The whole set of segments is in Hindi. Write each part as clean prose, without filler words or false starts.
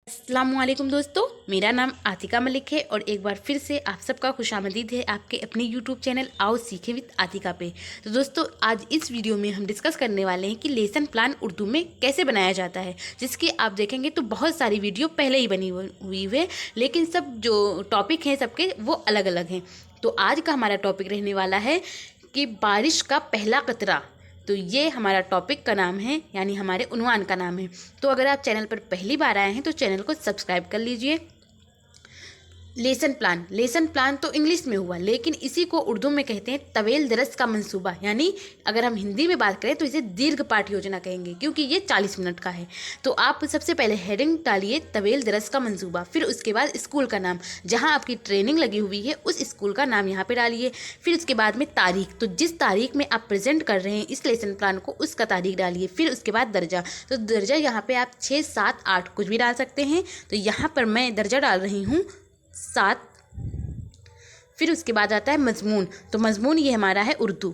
अस्सलामुअलैकुम दोस्तों, मेरा नाम आतिका मलिक है और एक बार फिर से आप सबका खुशामदीद है आपके अपने यूट्यूब चैनल आओ सीखें विद आतिका पे। तो दोस्तों, आज इस वीडियो में हम डिस्कस करने वाले हैं कि लेसन प्लान उर्दू में कैसे बनाया जाता है, जिसकी आप देखेंगे तो बहुत सारी वीडियो पहले ही बनी हुई है, लेकिन सब जो टॉपिक हैं सबके वो अलग अलग हैं। तो आज का हमारा टॉपिक रहने वाला है कि बारिश का पहला कतरा। तो ये हमारा टॉपिक का नाम है, यानी हमारे उन्वान का नाम है। तो अगर आप चैनल पर पहली बार आए हैं तो चैनल को सब्सक्राइब कर लीजिए। लेसन प्लान तो इंग्लिश में हुआ, लेकिन इसी को उर्दू में कहते हैं तवेल दरस का मंसूबा, यानी अगर हम हिंदी में बात करें तो इसे दीर्घ पाठ योजना कहेंगे, क्योंकि ये 40 मिनट का है। तो आप सबसे पहले हेडिंग डालिए तवेल दरस का मंसूबा, फिर उसके बाद स्कूल का नाम, जहाँ आपकी ट्रेनिंग लगी हुई है उस स्कूल का नाम यहाँ पे डालिए। फिर उसके बाद में तारीख, तो जिस तारीख में आप प्रेजेंट कर रहे हैं इस लेसन प्लान को उसका तारीख डालिए। फिर उसके बाद दर्जा, तो दर्जा यहाँ पे आप 6, 7, 8 कुछ भी डाल सकते हैं। तो यहाँ पर मैं दर्जा डाल रही हूँ 7। फिर उसके बाद आता है मजमून, तो मजमून ये हमारा है उर्दू।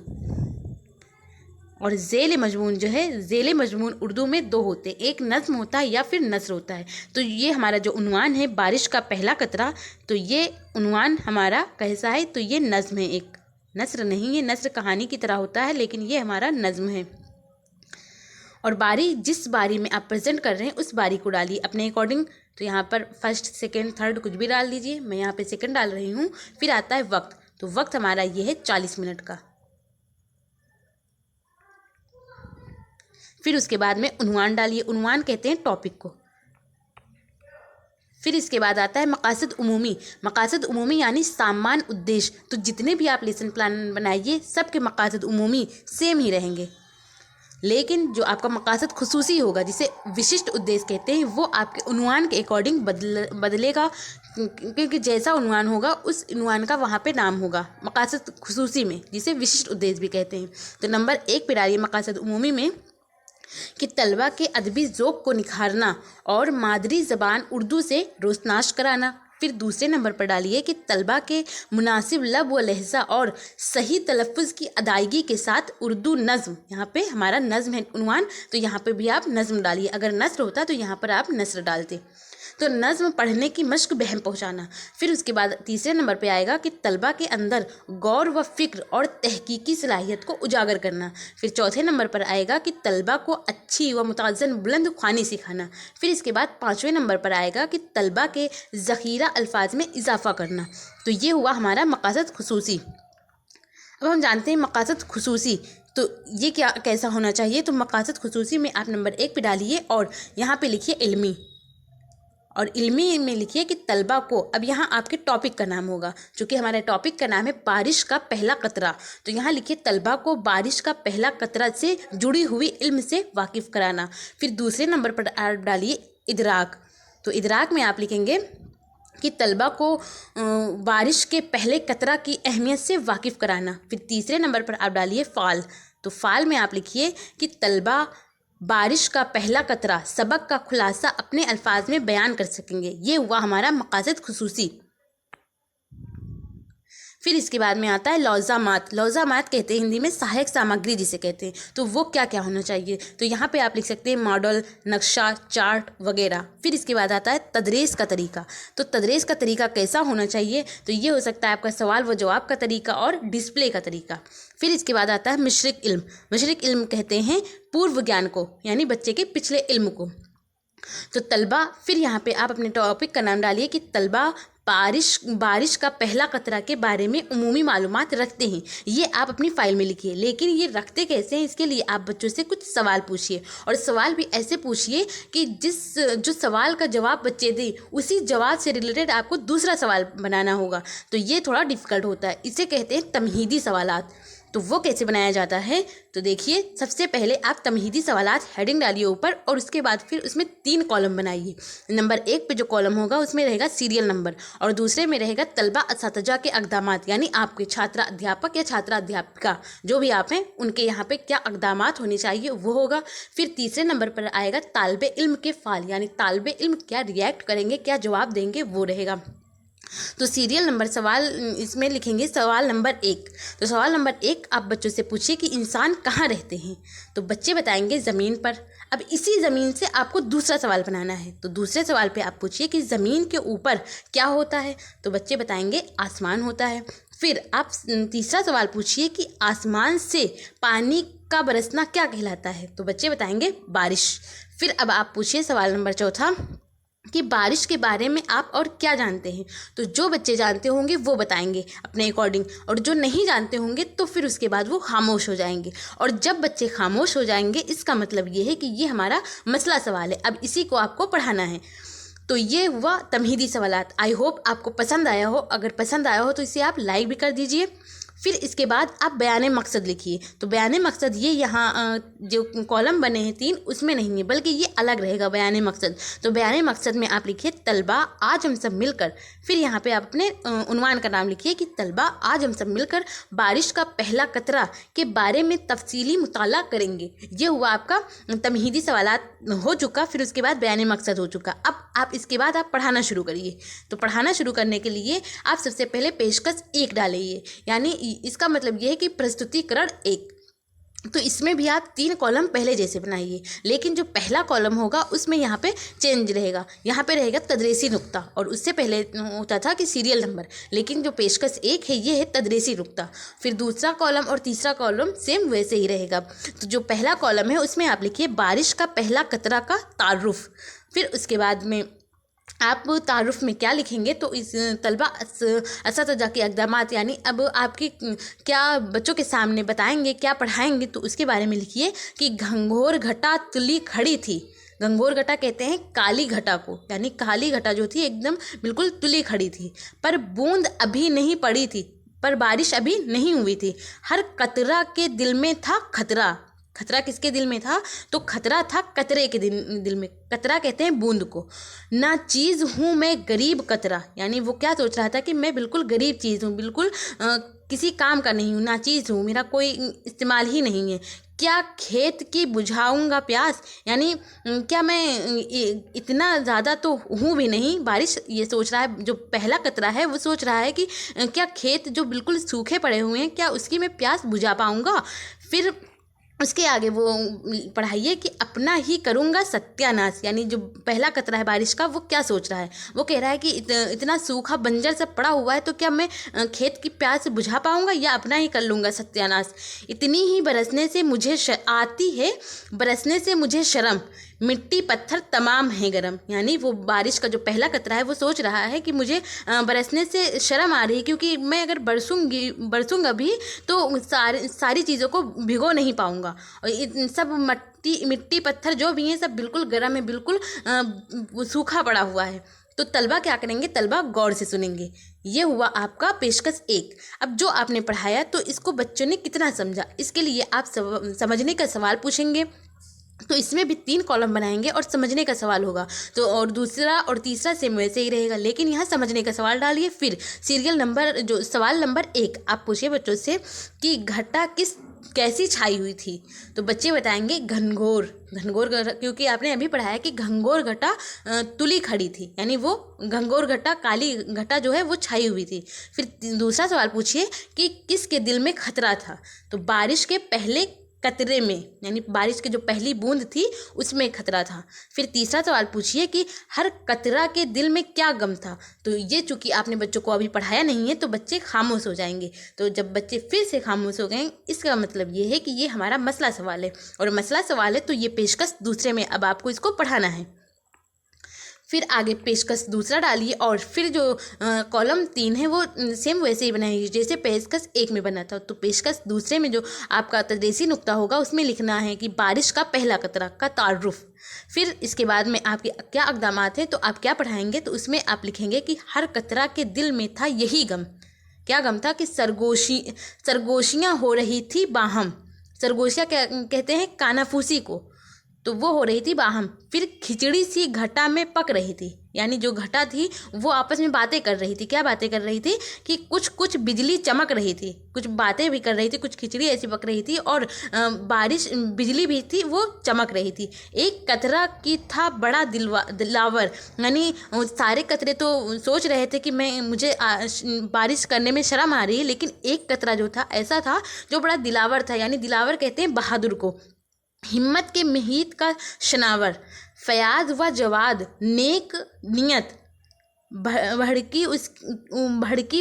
और ज़ेल मजमून जो है, ज़ेल मजमून उर्दू में 2 होते हैं, एक नज़्म होता है या फिर नस्र होता है। तो ये हमारा जो उन्वान है बारिश का पहला कतरा, तो ये उन्वान हमारा कैसा है, तो ये नज़्म है, एक नस्र नहीं है, नस्र कहानी की तरह होता है, लेकिन ये हमारा नज़्म है। और बारी, जिस बारी में आप प्रेजेंट कर रहे हैं उस बारी को डालिए अपने अकॉर्डिंग। तो यहाँ पर फर्स्ट, सेकंड, थर्ड कुछ भी डाल दीजिए, मैं यहाँ पे सेकंड डाल रही हूँ। फिर आता है वक्त, तो वक्त हमारा ये है 40 मिनट का। फिर उसके बाद में उन्वान डालिए, उन्वान कहते हैं टॉपिक को। फिर इसके बाद आता है मकासद उमूमी, मकासद उमूमी यानी सामान्य उद्देश्य। तो जितने भी आप लेसन प्लान बनाइए सबके मकासद उमूमी सेम ही रहेंगे, लेकिन जो आपका मकासद खुसूसी होगा, जिसे विशिष्ट उद्देश्य कहते हैं, वो आपके उन्वान के अकॉर्डिंग बदलेगा, क्योंकि जैसा उन्वान होगा उस उन्वान का वहाँ पे नाम होगा मकासद खुसूसी में, जिसे विशिष्ट उद्देश्य भी कहते हैं। तो नंबर 1 पे डालिए मकासद उमूमी में कि तलबा के अदबी ज़ौक़ को निखारना और मादरी ज़बान उर्दू से रोशनाश कराना। फिर दूसरे नंबर पर डालिए कि तलबा के मुनासिब लब व लहजा और सही तलफ़ुज़ की अदायगी के साथ उर्दू नज़्म, यहाँ पे हमारा नज़्म है उन्वान, तो यहाँ पे भी आप नज़्म डालिए। अगर नस्र होता तो यहाँ पर आप नस्र डालते। तो नज़्म पढ़ने की मश्क बहम पहुँचाना। फिर उसके बाद तीसरे नंबर पे आएगा कि तलबा के अंदर गौर व फ़िक्र और तहकीकी सलाहियत को उजागर करना। फिर चौथे नंबर पर आएगा कि तलबा को अच्छी व मुतज़्ज़न बुलंद ख़्वानी सिखाना। फिर इसके बाद 5वें नंबर पर आएगा कि तलबा के ज़ख़ीरा अल्फाज में इजाफ़ा करना। तो ये हुआ हमारा मकासद खुसूसी। अब हम जानते हैं मकासद खुसूसी, तो ये क्या कैसा होना चाहिए। तो मकासद खुसूसी में आप नंबर 1 पे डालिए और यहाँ पे लिखिए इल्मी, और इल्मी में लिखिए कि तलबा को, अब यहाँ आपके टॉपिक का नाम होगा, चूँकि हमारे टॉपिक का नाम है बारिश का पहला कतरा, तो यहाँ लिखिए तलबा को बारिश का पहला कतरा से जुड़ी हुई इल्म से वाकिफ़ कराना। फिर दूसरे नंबर पर आप डालिए इदराक, तो इदराक में आप लिखेंगे कि तलबा को बारिश के पहले कतरा की अहमियत से वाकिफ़ कराना। फिर तीसरे नंबर पर आप डालिए फ़ाल, तो फ़ाल में आप लिखिए कि तलबा बारिश का पहला कतरा सबक का खुलासा अपने अल्फाज में बयान कर सकेंगे। ये हुआ हमारा मकासद खुसूसी। फिर इसके बाद में आता है लौज़ामात, लौज़ामात कहते हैं हिंदी में सहायक सामग्री जिसे कहते हैं। तो वो क्या क्या होना चाहिए, तो यहाँ पे आप लिख सकते हैं मॉडल, नक्शा, चार्ट वगैरह। फिर इसके बाद आता है तदरीस का तरीका, तो तदरीस का तरीका कैसा होना चाहिए, तो ये हो सकता है आपका सवाल व जवाब का तरीका और डिस्प्ले का तरीका। फिर इसके बाद आता है मशरिक इल्म, मशरिक इल्म कहते हैं पूर्व ज्ञान को, यानी बच्चे के पिछले इल्म को। तो तलबा, फिर यहाँ पे आप अपने टॉपिक का नाम डालिए कि तलबा बारिश का पहला कतरा के बारे में उमूमी मालूमात रखते हैं। ये आप अपनी फ़ाइल में लिखिए, लेकिन ये रखते कैसे हैं इसके लिए आप बच्चों से कुछ सवाल पूछिए, और सवाल भी ऐसे पूछिए कि जो सवाल का जवाब बच्चे दें उसी जवाब से रिलेटेड आपको दूसरा सवाल बनाना होगा। तो ये थोड़ा डिफ़िकल्ट होता है, इसे कहते हैं तमहीदी सवालात। तो वो कैसे बनाया जाता है, तो देखिए सबसे पहले आप तमहीदी सवालात हेडिंग डालिए ऊपर, और उसके बाद फिर उसमें 3 कॉलम बनाइए। नंबर 1 पे जो कॉलम होगा उसमें रहेगा सीरियल नंबर, और दूसरे में रहेगा तलबा असातिज़ा के अक़दामात, यानी आपके छात्रा अध्यापक या छात्रा अध्यापिका जो भी आप हैं उनके यहाँ पे क्या अक़दामात होने चाहिए वो होगा। फिर तीसरे नंबर पर आएगा तालिबे इल्म के फ़ाल, यानी तालिबे इल्म क्या रिएक्ट करेंगे, क्या जवाब देंगे, वो रहेगा। तो सीरियल नंबर सवाल इसमें लिखेंगे सवाल नंबर 1। तो सवाल नंबर 1 आप बच्चों से पूछिए कि इंसान कहाँ रहते हैं, तो बच्चे बताएंगे ज़मीन पर। अब इसी ज़मीन से आपको दूसरा सवाल बनाना है। तो दूसरे सवाल पे आप पूछिए कि ज़मीन के ऊपर क्या होता है, तो बच्चे बताएंगे आसमान होता है। फिर आप तीसरा सवाल पूछिए कि आसमान से पानी का बरसना क्या कहलाता है, तो बच्चे बताएंगे बारिश। फिर अब आप पूछिए सवाल नंबर चौथा कि बारिश के बारे में आप और क्या जानते हैं, तो जो बच्चे जानते होंगे वो बताएंगे अपने अकॉर्डिंग, और जो नहीं जानते होंगे तो फिर उसके बाद वो खामोश हो जाएंगे। और जब बच्चे खामोश हो जाएंगे इसका मतलब ये है कि ये हमारा मसला सवाल है, अब इसी को आपको पढ़ाना है। तो ये हुआ तमहीदी सवालात। आई होप आपको पसंद आया हो। अगर पसंद आया हो तो इसे आप लाइक भी कर दीजिए। फिर इसके बाद आप बयाने मकसद लिखिए। तो बयाने मकसद ये यहाँ जो कॉलम बने हैं 3 उसमें नहीं है, बल्कि ये अलग रहेगा बयाने मकसद। तो बयाने मकसद में आप लिखिए तलबा आज हम सब मिलकर, फिर यहाँ पे आप अपने उन्वान का नाम लिखिए कि तलबा आज हम सब मिलकर बारिश का पहला कतरा के बारे में तफसीली मुताला करेंगे। ये हुआ आपका तमहीदी सवालात हो चुका। फिर उसके बाद बयाने मकसद हो चुका। अब आप इसके बाद आप पढ़ाना शुरू करिए। तो पढ़ाना शुरू करने के लिए आप सबसे पहले पेशकश 1 डालिए, यानी इसका मतलब यह है कि प्रस्तुतिकरण 1। तो इसमें भी आप 3 कॉलम पहले जैसे बनाइए, लेकिन जो पहला कॉलम होगा उसमें यहाँ पे चेंज रहेगा। यहाँ पे रहेगा तदरीसी नुक्ता, और उससे पहले होता था कि सीरियल नंबर, लेकिन जो पेशकश 1 है ये है तदरीसी नुक्ता। फिर दूसरा कॉलम और तीसरा कॉलम सेम वैसे ही रहेगा। तो जो पहला कॉलम है उसमें आप लिखिए बारिश का पहला कतरा का तारुफ। फिर उसके बाद में आप तारुफ में क्या लिखेंगे, तो इस तलबा असतज़ा के अक़दामात, यानी अब आपके क्या बच्चों के सामने बताएंगे, क्या पढ़ाएंगे, तो उसके बारे में लिखिए कि घंघोर घटा तुली खड़ी थी। घंघोर घटा कहते हैं काली घटा को, यानी काली घटा जो थी एकदम बिल्कुल तुली खड़ी थी, पर बूंद अभी नहीं पड़ी थी, पर बारिश अभी नहीं हुई थी। हर कतरा के दिल में था खतरा। खतरा किसके दिल में था, तो खतरा था कतरे के दिल में। कतरा कहते हैं बूंद को। ना चीज़ हूँ मैं गरीब कतरा, यानी वो क्या सोच रहा था कि मैं बिल्कुल गरीब चीज़ हूँ, बिल्कुल किसी काम का नहीं हूँ, ना चीज़ हूँ, मेरा कोई इस्तेमाल ही नहीं है। क्या खेत की बुझाऊंगा प्यास, यानी क्या मैं इतना ज़्यादा तो हूँ भी नहीं। बारिश ये सोच रहा है, जो पहला कतरा है वो सोच रहा है कि क्या खेत जो बिल्कुल सूखे पड़े हुए हैं, क्या उसकी मैं प्यास बुझा पाऊँगा। फिर उसके आगे वो पढ़ाइए कि अपना ही करूँगा सत्यानाश, यानी जो पहला कतरा है बारिश का वो क्या सोच रहा है, वो कह रहा है कि इतना सूखा बंजर सब पड़ा हुआ है, तो क्या मैं खेत की प्यास बुझा पाऊँगा या अपना ही कर लूँगा सत्यानाश। इतनी ही बरसने से मुझे आती है, बरसने से मुझे शर्म, मिट्टी पत्थर तमाम है गरम। यानी वो बारिश का जो पहला कतरा है वो सोच रहा है कि मुझे बरसने से शर्म आ रही है, क्योंकि मैं अगर बरसूंगा भी तो सारी चीज़ों को भिगो नहीं पाऊँगा, और सब मिट्टी पत्थर जो भी हैं सब बिल्कुल गर्म है, बिल्कुल सूखा पड़ा हुआ है। तो तलबा क्या करेंगे, तलबा गौर से सुनेंगे। ये हुआ आपका पेशकश 1। अब जो आपने पढ़ाया तो इसको बच्चों ने कितना समझा, इसके लिए आप समझने का सवाल पूछेंगे। तो इसमें भी 3 कॉलम बनाएंगे और समझने का सवाल होगा। तो और दूसरा और तीसरा सेम वैसे ही रहेगा, लेकिन यहाँ समझने का सवाल डालिए। फिर सीरियल नंबर जो सवाल नंबर 1 आप पूछिए बच्चों से कि घटा कैसी छाई हुई थी, तो बच्चे बताएंगे घनघोर। घनघोर क्योंकि आपने अभी पढ़ा है कि घंघोर घटा तुली खड़ी थी, यानी वो घंघोर घटा काली घटा जो है वो छाई हुई थी। फिर दूसरा सवाल पूछिए कि किसके दिल में खतरा था, तो बारिश के पहले कतरे में, यानी बारिश की जो पहली बूंद थी उसमें खतरा था। फिर तीसरा सवाल पूछिए कि हर कतरा के दिल में क्या गम था। तो ये चूंकि आपने बच्चों को अभी पढ़ाया नहीं है तो बच्चे खामोश हो जाएंगे। तो जब बच्चे फिर से खामोश हो गए इसका मतलब ये है कि ये हमारा मसला सवाल है, और मसला सवाल है तो ये पेशकश दूसरे में अब आपको इसको पढ़ाना है। फिर आगे पेशकश दूसरा डालिए, और फिर जो कॉलम 3 है वो सेम वैसे ही बनाइए जैसे पेशकश 1 में बना था। तो पेशकश दूसरे में जो आपका तदरीसी नुक्ता होगा उसमें लिखना है कि बारिश का पहला कतरा का तारुफ। फिर इसके बाद में आपके क्या अक़दामात हैं, तो आप क्या पढ़ाएंगे, तो उसमें आप लिखेंगे कि हर कतरा के दिल में था यही गम। क्या गम था कि सरगोशियाँ हो रही थी बाहम। सरगोशियाँ क्या कहते हैं, कानाफूसी को, तो वो हो रही थी बाहम। फिर खिचड़ी सी घटा में पक रही थी, यानी जो घटा थी वो आपस में बातें कर रही थी। क्या बातें कर रही थी कि कुछ बिजली चमक रही थी, कुछ बातें भी कर रही थी, कुछ खिचड़ी ऐसी पक रही थी, और बारिश बिजली भी थी वो चमक रही थी। एक कतरा की था बड़ा दिलावर, यानी सारे कतरे तो सोच रहे थे कि मुझे बारिश करने में शर्म आ रही है, लेकिन एक कतरा जो था ऐसा था जो बड़ा दिलावर था, यानी दिलावर कहते हैं बहादुर को। हिम्मत के महीत का शनावर, फयाज व जवाद नेक नियत, भड़की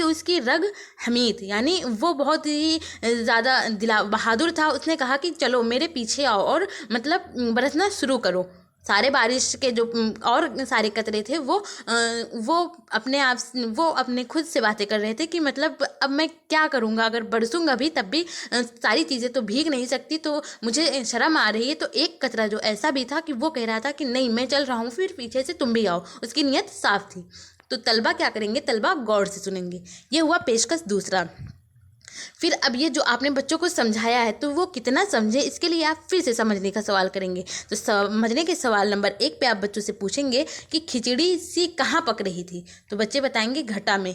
उसकी रग हमीद, यानी वो बहुत ही ज़्यादा दिला बहादुर था। उसने कहा कि चलो मेरे पीछे आओ और मतलब बरसना शुरू करो। सारे बारिश के जो और सारे कतरे थे वो अपने आप वो अपने खुद से बातें कर रहे थे कि मतलब अब मैं क्या करूँगा, अगर बरसूंगा भी तब भी सारी चीज़ें तो भीग नहीं सकती, तो मुझे शर्म आ रही है। तो एक कतरा जो ऐसा भी था कि वो कह रहा था कि नहीं मैं चल रहा हूँ, फिर पीछे से तुम भी आओ। उसकी नीयत साफ थी। तो तलबा क्या करेंगे, तलबा गौर से सुनेंगे। ये हुआ पेशकश दूसरा। फिर अब ये जो आपने बच्चों को समझाया है तो वो कितना समझे, इसके लिए आप फिर से समझने का सवाल करेंगे। तो समझने के सवाल नंबर 1 पे आप बच्चों से पूछेंगे कि खिचड़ी सी कहाँ पक रही थी, तो बच्चे बताएंगे घटा में।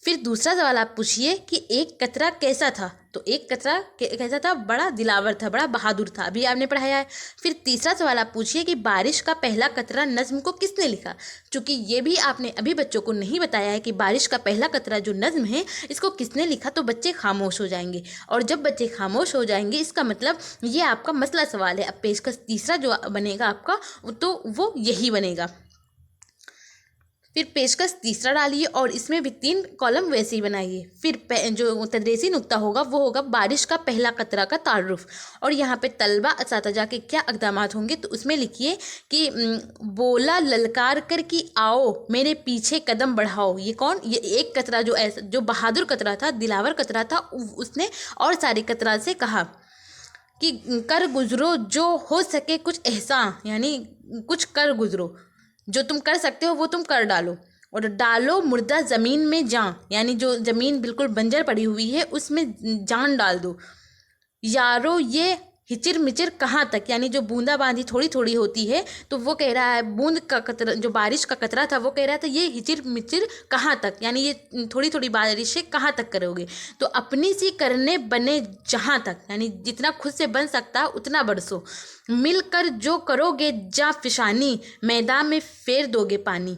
फिर दूसरा सवाल आप पूछिए कि एक कतरा कैसा था, तो एक कतरा कैसा था, बड़ा दिलावर था, बड़ा बहादुर था, अभी आपने पढ़ाया है। फिर तीसरा सवाल आप पूछिए कि बारिश का पहला कतरा नज्म को किसने लिखा, क्योंकि ये भी आपने अभी बच्चों को नहीं बताया है कि बारिश का पहला कतरा जो नज्म है इसको किसने लिखा, तो बच्चे खामोश हो जाएंगे। और जब बच्चे खामोश हो जाएंगे इसका मतलब ये आपका मसला सवाल है। अब पेशकश तीसरा जो बनेगा आपका तो वो यही बनेगा। फिर पेशकश तीसरा डालिए और इसमें भी 3 कॉलम वैसे ही बनाइए। फिर जो तदरीसी नुक्ता होगा वो होगा बारिश का पहला कतरा का तारुफ, और यहाँ पे तलबा असातिज़ा के क्या इक़दामात होंगे, तो उसमें लिखिए कि बोला ललकार कर कि आओ मेरे पीछे कदम बढ़ाओ। ये कौन, ये एक कतरा जो ऐसा जो बहादुर कतरा था, दिलावर कतरा था, उसने और सारे कतरा से कहा कि कर गुजरो जो हो सके कुछ एहसान, यानी कुछ कर गुजरो, जो तुम कर सकते हो वो तुम कर डालो। और डालो मुर्दा ज़मीन में जान, यानी जो ज़मीन बिल्कुल बंजर पड़ी हुई है उसमें जान डाल दो। यारो ये हिचिर मिचिर कहाँ तक, यानी जो बूंदाबांदी थोड़ी थोड़ी होती है, तो वो कह रहा है बूंद का कतरा, जो बारिश का कतरा था वो कह रहा था ये हिचिर मिचिर कहाँ तक, यानी ये थोड़ी थोड़ी बारिशें कहाँ तक करोगे। तो अपनी सी करने बने जहाँ तक, यानी जितना खुद से बन सकता उतना बरसो। मिलकर जो करोगे जा फिशानी, मैदान में फेर दोगे पानी,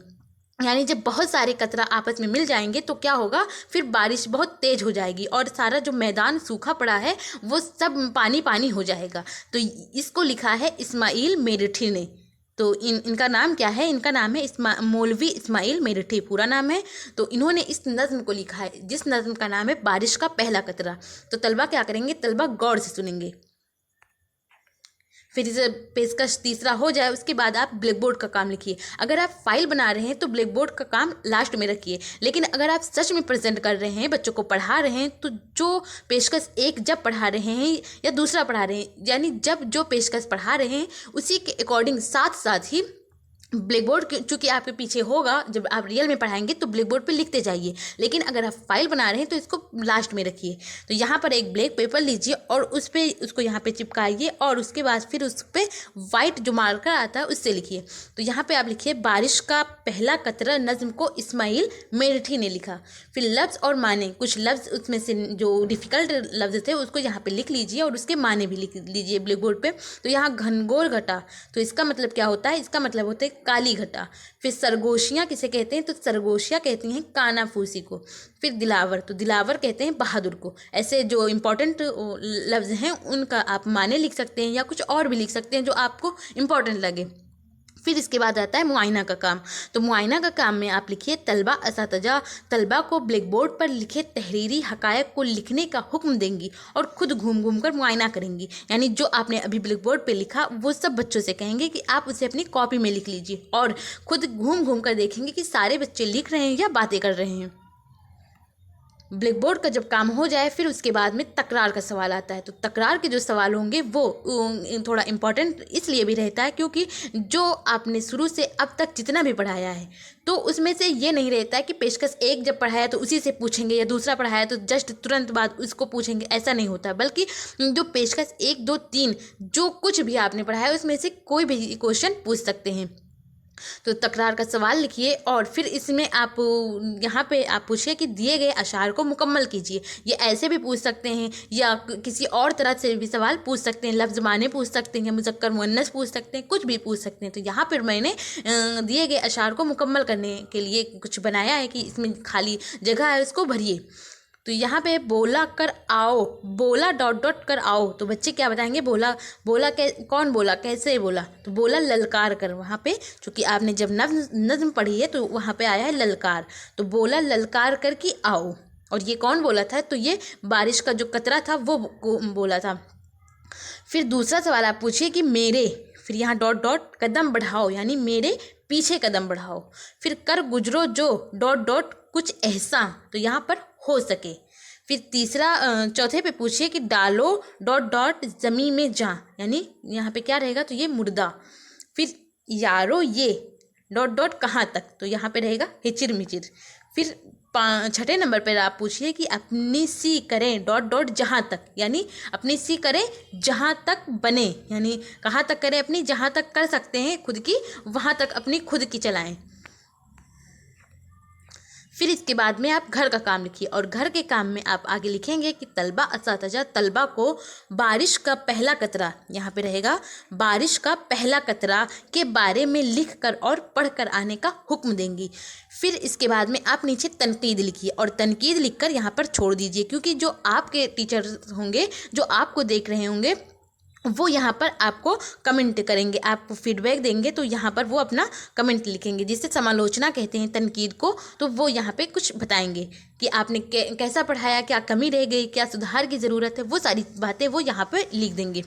यानी जब बहुत सारे कतरा आपस में मिल जाएंगे तो क्या होगा, फिर बारिश बहुत तेज हो जाएगी और सारा जो मैदान सूखा पड़ा है वो सब पानी पानी हो जाएगा। तो इसको लिखा है इस्माइल मेरठी ने। तो इनका नाम क्या है, इनका नाम है मौलवी इस्माइल मेरठी, पूरा नाम है। तो इन्होंने इस नज़्म को लिखा है जिस नज़्म का नाम है बारिश का पहला कतरा। तो तलबा क्या करेंगे, तलबा गौर से सुनेंगे। फिर इसे पेशकश तीसरा हो जाए उसके बाद आप ब्लैक बोर्ड का काम लिखिए। अगर आप फाइल बना रहे हैं तो ब्लैक बोर्ड का काम लास्ट में रखिए, लेकिन अगर आप सच में प्रेजेंट कर रहे हैं, बच्चों को पढ़ा रहे हैं, तो जो पेशकश एक जब पढ़ा रहे हैं या दूसरा पढ़ा रहे हैं, यानी जब जो पेशकश पढ़ा रहे हैं उसी के अकॉर्डिंग साथ साथ ही ब्लैक बोर्ड चूँकि आपके पीछे होगा, जब आप रियल में पढ़ाएंगे तो ब्लैक बोर्ड पे लिखते जाइए, लेकिन अगर आप फाइल बना रहे हैं तो इसको लास्ट में रखिए। तो यहाँ पर एक ब्लैक पेपर लीजिए और उस पर उसको यहाँ पे चिपकाइए और उसके बाद फिर उस पर वाइट जो मार्कर आता है उससे लिखिए। तो यहाँ पे आप लिखिए बारिश का पहला कतरा नज़्म को इस्माइल मेरठी ने लिखा। फिर लफ्ज़ और माने, कुछ लफ्ज़ उसमें से जो डिफ़िकल्ट लफ्ज़ थे उसको यहाँ पर लिख लीजिए और उसके माने भी लिख लीजिए ब्लैक बोर्ड पर। तो यहाँ घनघोर घटा, तो इसका मतलब क्या होता है, इसका मतलब होता है काली घटा। फिर सरगोशियाँ किसे कहते हैं, तो सरगोशियाँ कहती हैं कानाफूसी को। फिर दिलावर, तो दिलावर कहते हैं बहादुर को। ऐसे जो इम्पोर्टेंट लफ्ज़ हैं उनका आप माने लिख सकते हैं या कुछ और भी लिख सकते हैं जो आपको इम्पोर्टेंट लगे। फिर इसके बाद आता है मुआयना का काम। तो मुआयना का काम में आप लिखिए तलबा असातिज़ा तलबा को ब्लैक बोर्ड पर लिखे तहरीरी हकायक को लिखने का हुक्म देंगी और खुद घूम घूम कर मुआयना करेंगी। यानी जो आपने अभी ब्लैक बोर्ड पर लिखा वो सब बच्चों से कहेंगे कि आप उसे अपनी कॉपी में लिख लीजिए और खुद घूम घूम कर देखेंगे कि सारे बच्चे लिख रहे हैं या बातें कर रहे हैं। ब्लैक बोर्ड का जब काम हो जाए फिर उसके बाद में तकरार का सवाल आता है। तो तकरार के जो सवाल होंगे वो थोड़ा इम्पॉर्टेंट इसलिए भी रहता है क्योंकि जो आपने शुरू से अब तक जितना भी पढ़ाया है तो उसमें से ये नहीं रहता है कि पेशकश एक जब पढ़ाया तो उसी से पूछेंगे या दूसरा पढ़ाया तो जस्ट तुरंत बाद उसको पूछेंगे, ऐसा नहीं होता। बल्कि जो पेशकश 1 2 3 जो कुछ भी आपने पढ़ाया उसमें से कोई भी क्वेश्चन पूछ सकते हैं। तो तकरार का सवाल लिखिए और फिर इसमें आप यहाँ पे आप पूछिए कि दिए गए अशार को मुकम्मल कीजिए। ये ऐसे भी पूछ सकते हैं या किसी और तरह से भी सवाल पूछ सकते हैं, लफ्ज़ माने पूछ सकते हैं, मुज़क्कर मुअन्नस पूछ सकते हैं, कुछ भी पूछ सकते हैं। तो यहाँ पर मैंने दिए गए अशार को मुकम्मल करने के लिए कुछ बनाया है कि इसमें खाली जगह है उसको भरिए। तो यहाँ पे बोला कर आओ, बोला डॉट डॉट कर आओ, तो बच्चे क्या बताएंगे? बोला, बोला कौन बोला, कैसे बोला? तो बोला ललकार कर। वहाँ पे चूँकि आपने जब नज्म पढ़ी है तो वहाँ पे आया है ललकार, तो बोला ललकार कर कि आओ। और ये कौन बोला था? तो ये बारिश का जो कतरा था वो बोला था। फिर दूसरा सवाल आप पूछिए कि मेरे, फिर यहाँ डॉट डॉट कदम बढ़ाओ, यानी मेरे पीछे कदम बढ़ाओ। फिर कर गुजरो जो डॉट डॉट कुछ ऐसा, तो यहाँ पर हो सके। फिर तीसरा चौथे पे पूछिए कि डालो डॉट डॉट ज़मीं में जा, यानी यहाँ पे क्या रहेगा? तो ये मुर्दा। फिर यारो ये डॉट डॉट कहाँ तक, तो यहाँ पे रहेगा हिचिर मिचिर। फिर छठे नंबर पर आप पूछिए कि अपनी सी करें डॉट डॉट जहाँ तक, यानी अपनी सी करें जहाँ तक बने, यानी कहाँ तक करें अपनी? जहाँ तक कर सकते हैं खुद की, वहाँ तक अपनी खुद की चलाएं। फिर इसके बाद में आप घर का काम लिखिए, और घर के काम में आप आगे लिखेंगे कि तलबा असातिज़ा तलबा को बारिश का पहला कतरा, यहाँ पे रहेगा बारिश का पहला कतरा के बारे में लिख कर और पढ़ कर आने का हुक्म देंगी। फिर इसके बाद में आप नीचे तनकीद लिखिए, और तनकीद लिखकर यहाँ पर छोड़ दीजिए, क्योंकि जो आपके टीचर होंगे, जो आपको देख रहे होंगे, वो यहाँ पर आपको कमेंट करेंगे, आपको फीडबैक देंगे, तो यहाँ पर वो अपना कमेंट लिखेंगे, जिसे समालोचना कहते हैं तनकीद को। तो वो यहाँ पे कुछ बताएंगे कि आपने कैसा पढ़ाया, क्या कमी रह गई, क्या सुधार की ज़रूरत है, वो सारी बातें वो यहाँ पर लिख देंगे।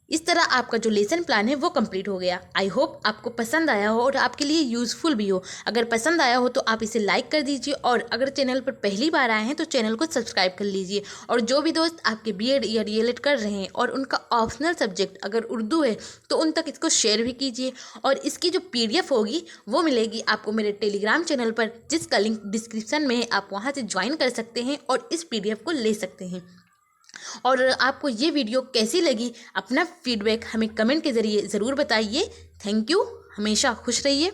इस तरह आपका जो लेसन प्लान है वो कंप्लीट हो गया। आई होप आपको पसंद आया हो और आपके लिए यूज़फुल भी हो। अगर पसंद आया हो तो आप इसे लाइक कर दीजिए, और अगर चैनल पर पहली बार आए हैं तो चैनल को सब्सक्राइब कर लीजिए। और जो भी दोस्त आपके बीएड या डीएलएड कर रहे हैं और उनका ऑप्शनल सब्जेक्ट अगर उर्दू है तो उन तक इसको शेयर भी कीजिए। और इसकी जो PDF होगी वो मिलेगी आपको मेरे टेलीग्राम चैनल पर, जिसका लिंक डिस्क्रिप्शन में है, आप वहाँ से ज्वाइन कर सकते हैं और इस PDF को ले सकते हैं। और आपको ये वीडियो कैसी लगी, अपना फीडबैक हमें कमेंट के ज़रिए ज़रूर बताइए। थैंक यू, हमेशा खुश रहिए।